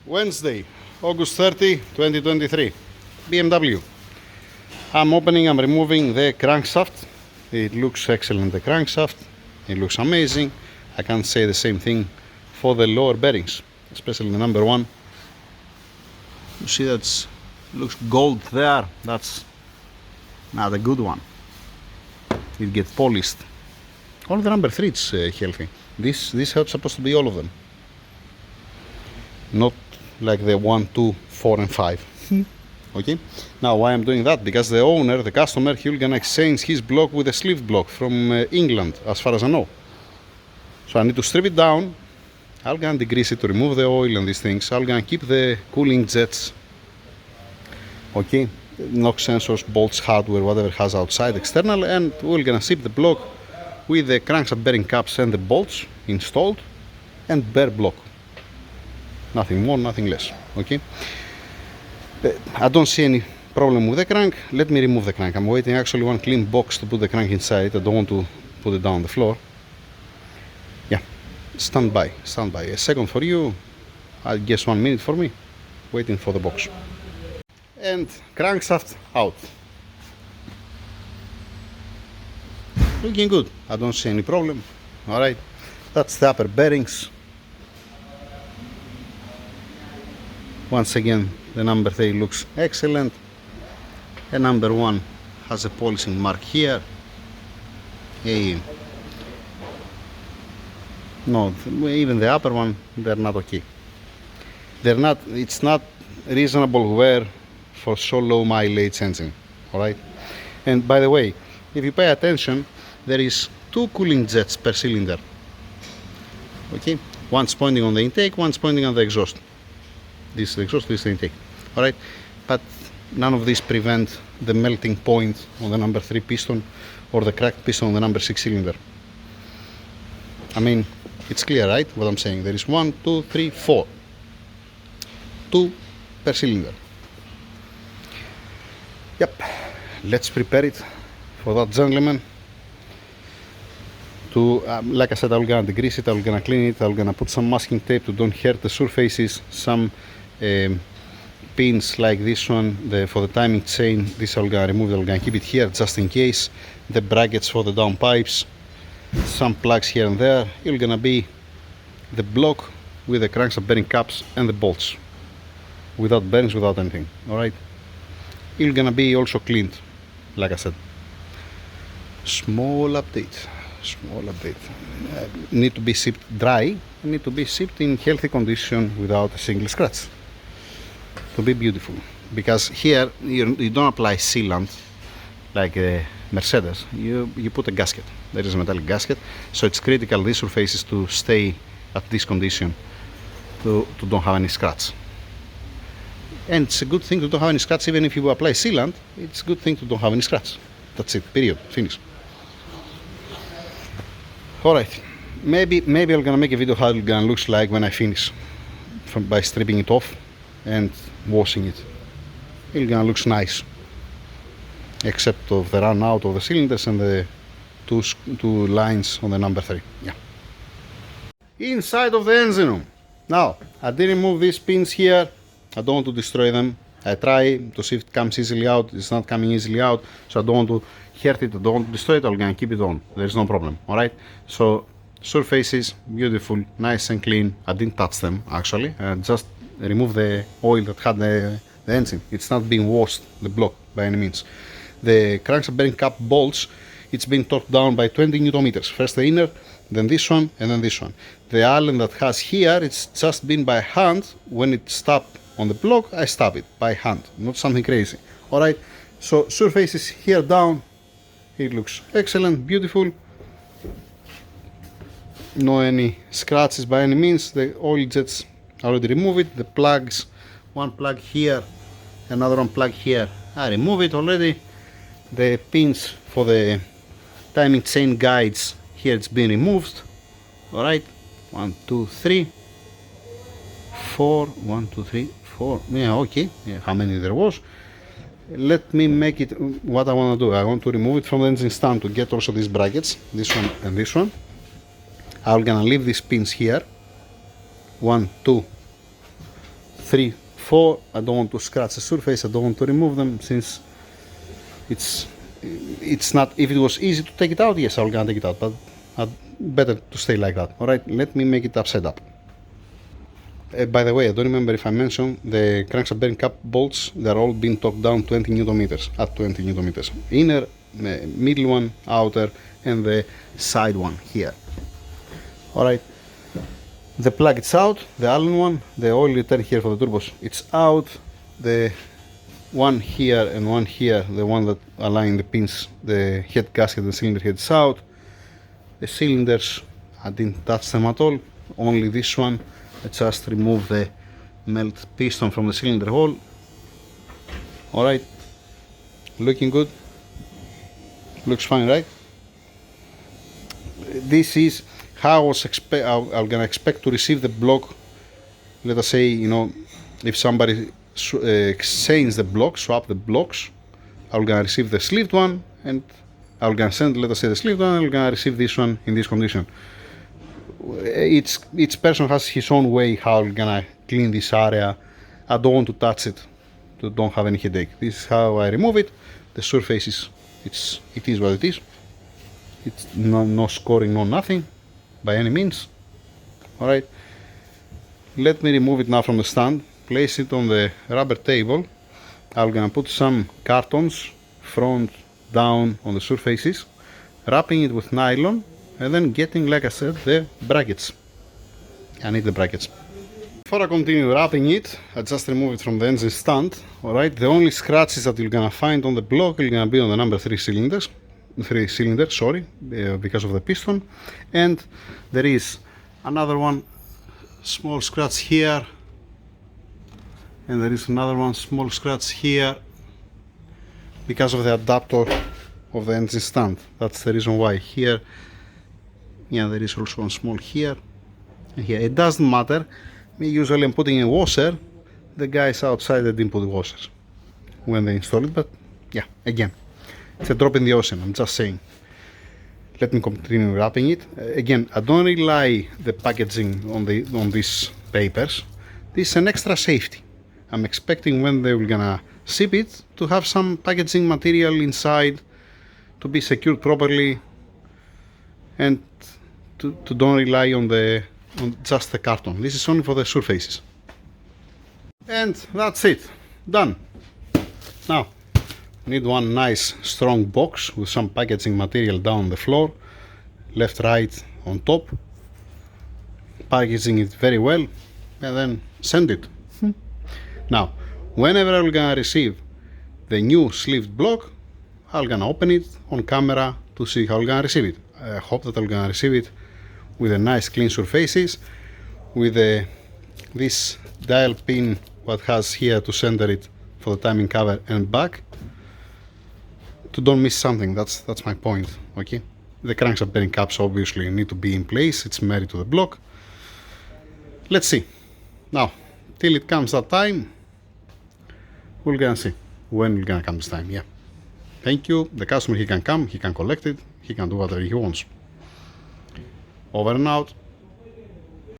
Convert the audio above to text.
Wednesday, August 30, 2023. BMW. I'm removing the crankshaft. It looks excellent, the crankshaft. It looks amazing. I can't say the same thing for the lower bearings, especially the number one. You see that looks gold there. That's not a good one. It gets polished. All the number three is healthy. This helps supposed to be all of them. Not like the 1, 2, 4 and 5. Okay, now why I'm doing that? Because the owner, the customer, he'll gonna exchange his block with a sleeved block from England, as far as I know. So I need to strip it down. I'm gonna degrease it to remove the oil and these things. I'm gonna keep the cooling jets, okay, knock sensors, bolts, hardware, whatever it has outside, external, and we're gonna ship the block with the crankshaft bearing caps and the bolts installed and bare block. Nothing more, nothing less. Okay, I don't see any problem with the crank. Let me remove the crank. I'm waiting actually one clean box to put the crank inside. I don't want to put it down on the floor. Yeah, stand by. A second for you, I guess 1 minute for me, waiting for the box. And crankshaft out. Looking good. I don't see any problem. Alright, that's the upper bearings. Once again, the number 3 looks excellent. And number 1 has a polishing mark here. No, even the upper one, they're not okay. It's not reasonable wear for so low mileage engine. Alright? And by the way, if you pay attention, there is 2 cooling jets per cylinder. Okay? One's pointing on the intake, one's pointing on the exhaust. This is the exhaust, this is the intake. Alright? But none of these prevent the melting point on the number 3 piston or the cracked piston on the number 6 cylinder. I mean, it's clear, right? What I'm saying. There is 1, 2, 3, 4. 2 per cylinder. Yep. Let's prepare it for that gentleman. Like I said, I'm gonna degrease it, I'm gonna clean it, I'm gonna put some masking tape to don't hurt the surfaces, some pins like this one for the timing chain. This I'm gonna remove, I'm gonna keep it here just in case. The brackets for the down pipes, some plugs here and there. It's gonna be the block with the crankshaft bearing caps and the bolts, without bearings, without anything. Alright, it's gonna be also cleaned, like I said. Small update. Need to be shipped dry, need to be shipped in healthy condition without a single scratch, to be beautiful. Because here you don't apply sealant like a Mercedes, you put a gasket. There is a metallic gasket, so it's critical these surfaces to stay at this condition, to don't have any scratch. And it's a good thing to don't have any scratch. Even if you apply sealant, it's a good thing to don't have any scratch. That's it, period, finish. Alright, maybe I'm gonna make a video how it's gonna look like when I finish by stripping it off and washing it. It's gonna look nice, except of the run out of the cylinders and the two lines on the number 3. Yeah. Inside of the engine room. Now, I did remove these pins here. I don't want to destroy them. I try to see if it comes easily out. It's not coming easily out, so I don't want to hurt it, I don't want to destroy it. I'm gonna keep it on. There's no problem. Alright, so surfaces beautiful, nice and clean. I didn't touch them actually. I just removed the oil that had the engine. It's not being washed, the block, by any means. The crankshaft bearing cap bolts, it's been torqued down by 20 Newton meters. First the inner, then this one, and then this one. The Allen that has here, it's just been by hand. When it stopped on the block, I stop it by hand, not something crazy. Alright, so surfaces here down, it looks excellent, beautiful. No any scratches by any means. The oil jets already removed. The plugs, one plug here, another one plug here, I removed it already. The pins for the timing chain guides here, it's been removed. Alright, 1, 2, 3, 4, 1, 2, 3, 4. Yeah, okay, yeah, how many there was. Let me make it what I want to do. I want to remove it from the engine stand to get also these brackets, this one and this one. I'm gonna leave these pins here, 1, 2, 3, 4. I don't want to scratch the surface. I don't want to remove them since it's not. If it was easy to take it out, yes, I'm gonna take it out, but better to stay like that. All right, let me make it upside up. By the way, I don't remember if I mentioned the crankshaft bearing cap bolts. They're all being torqued down 20 newton meters at 20 newton meters. Inner, middle one, outer, and the side one here. All right. The plug is out. The Allen one, the oil return here for the turbos, it's out. The one here and one here, the one that align the pins, the head gasket and cylinder head is out. The cylinders, I didn't touch them at all. Only this one. I just remove the melt piston from the cylinder hole. Alright, looking good. Looks fine, right? This is how I'm gonna expect to receive the block. Let us say, you know, if somebody exchange the blocks, swap the blocks, I'm gonna receive the sleeved one, and I'm gonna send, let us say, the sleeved one, and I'm gonna receive this one in this condition. Each person has his own way how I'm gonna clean this area. I don't want to touch it to don't have any headache. This is how I remove it. The surface is it is what it is. It's no scoring, no nothing by any means. Alright, let me remove it now from the stand, place it on the rubber table. I'm gonna put some cartons front down on the surfaces, wrapping it with nylon, and then getting, like I said, the brackets. I need the brackets. Before I continue wrapping it, I just remove it from the engine stand. Alright, the only scratches that you're gonna find on the block are gonna be on the number 3 cylinder, because of the piston. And there is another one, small scratch here, and there is another one, small scratch here, because of the adapter of the engine stand. That's the reason why here. Yeah, there is also one small here and here. It doesn't matter. Me usually I'm putting a washer. The guys outside, they didn't put the washers when they install it, but yeah, again, it's a drop in the ocean. I'm just saying. Let me continue wrapping it. Again, I don't rely the packaging on these papers. This is an extra safety. I'm expecting when they were gonna ship it to have some packaging material inside to be secured properly, and to don't rely on just the carton. This is only for the surfaces. And that's it. Done. Now, need one nice strong box with some packaging material down the floor, left, right, on top. Packaging it very well, and then send it. Now, whenever I'm gonna receive the new sleeved block, I'm gonna open it on camera to see how I'm gonna receive it. I hope that I'm gonna receive it with a nice clean surfaces, with this dial pin what has here to center it for the timing cover and back, to don't miss something. That's my point. Okay, the crankshaft bearing caps obviously need to be in place. It's married to the block. Let's see. Now, till it comes that time, we're gonna see when it's gonna come this time. Yeah. Thank you. The customer, he can come, he can collect it, he can do whatever he wants. Over and out.